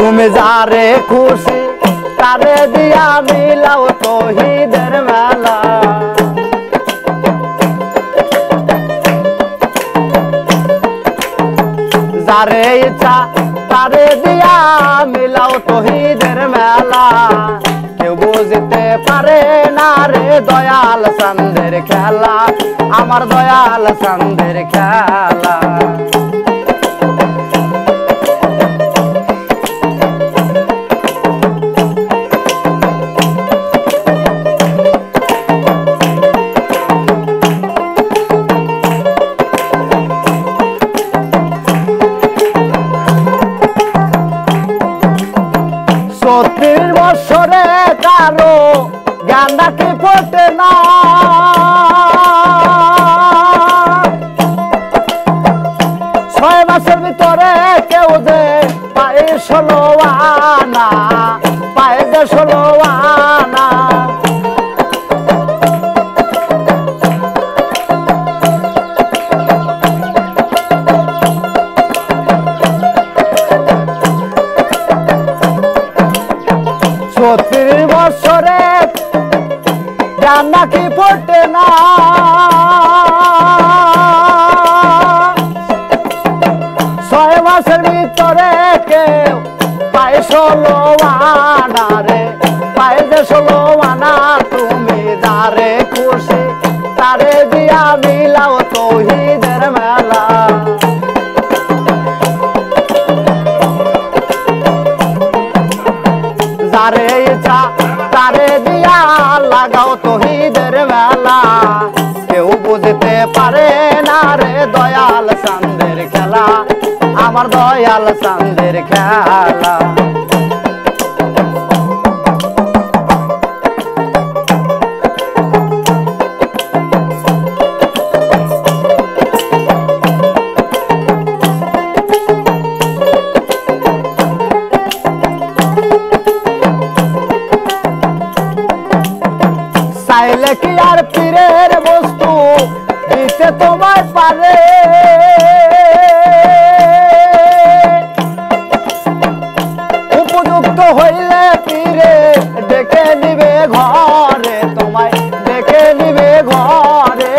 তুমি যারে খুশি তারে দিয়া মিলাও তৌহিদের মেলা। যারে ইচ্ছা তারে দিয়া মিলাও তৌহিদের মেলা। কেউ বুঝতে পারে না রে দয়াল চাঁদের খেলা, আমার দয়াল চাঁদের খেলা। সত্তর বছরে কারো জ্ঞান নাকি ফোটে না, ছয় মাসের ভিতরে কেউ যে পায়ে 16 আনা, পায়ে যে 16 আনা। সত্তর বছরে জ্ঞান নাকি ফোটে না, ছয় মাসের ভিতরে কেউ পায়ে 16 আনা রে, পায়ে যে 16 আনা। তুমি যারে খুশি তারে দিয়া মিলাও তৌহিদের মেলা। যারে ইচ্ছা তারে দিয়া লাগাও তৌহিদের মেলা। কেউ বুঝতে পারে না রে দয়াল চাঁদের খেলা, আমার দয়াল চাঁদের খেলা। চাইলে কি আর পীরের বস্তু দিতে তোমায় পারে, উপযুক্ত হইলে পীরে ডেকে নিবে ঘরে, তোমায় ডেকে নিবে ঘরে।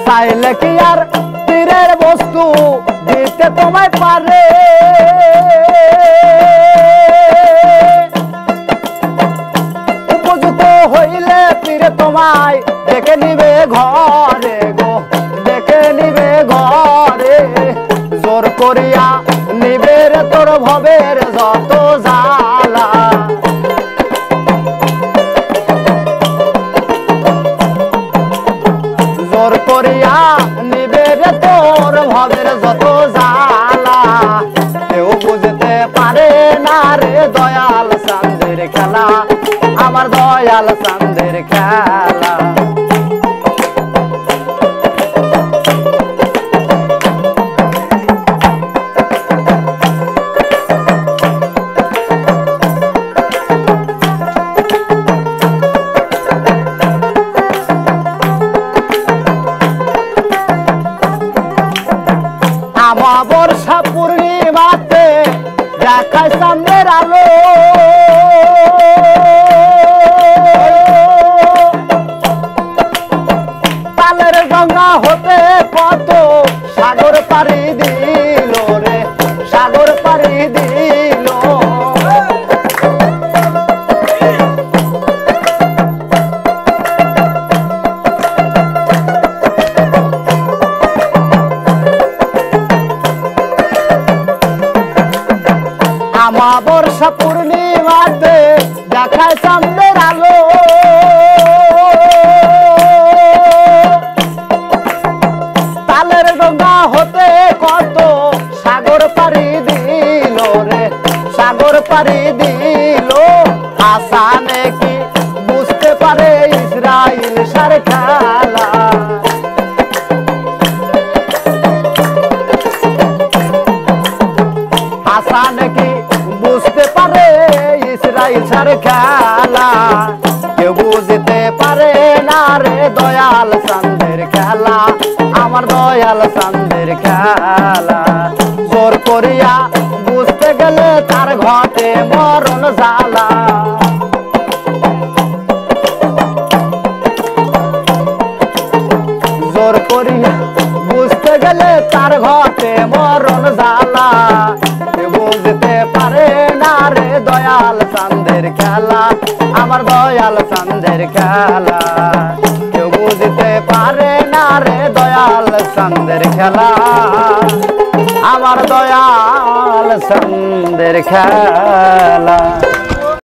চাইলে কি আর পীরের বস্তু দিতে তোমায় পারে, উপযুক্ত হইলে পীরে তোমায় ডেকে নিবে ঘরে গো, ডেকে নিবে ঘরে। জোর করিয়া নিবে রে তোর ভবের যত জ্বালা, জোর করিয়া নিবে রে তোর ভবের যত জ্বালা। কেউ বুঝতে পারে না রে দয়াল চাঁদের খেলা, আমার দয়াল চাঁদের খেলা। বর্ষা পূর্ণিমাতে দেখায় চাঁদের আলো, তালের গঙ্গা হতে কত সাগর পাড়ি দিল রে, সাগর পাড়ি দিল। বর্ষা পূর্ণিমাতে দেখায় চাঁদের আলো, তালের ডোঙ্গা হতে কত সাগর পাড়ি দিল রে, সাগর পাড়ি দিল। হাসানে কি বুঝতে পারে ইসরাইল সার খেলা, হাসানে কি সংসার খেলা কেউ বুঝতে পারে না রে দয়াল চাঁদের খেলা আমার দয়াল চাঁদের খেলা জোর করিয়া বুঝতে গেলে তার ঘটে মরণ জ্বালা জোর করিয়া বুঝতে গেলে তার ঘটে মরণ জ্বালা বুঝতে পারে না রে দয়াল চাঁদের খেলা আমার দয়াল চাঁদের খেলা কেউ বুঝতে পারে না রে দয়াল চাঁদের খেলা আমার দয়াল চাঁদের খেলা।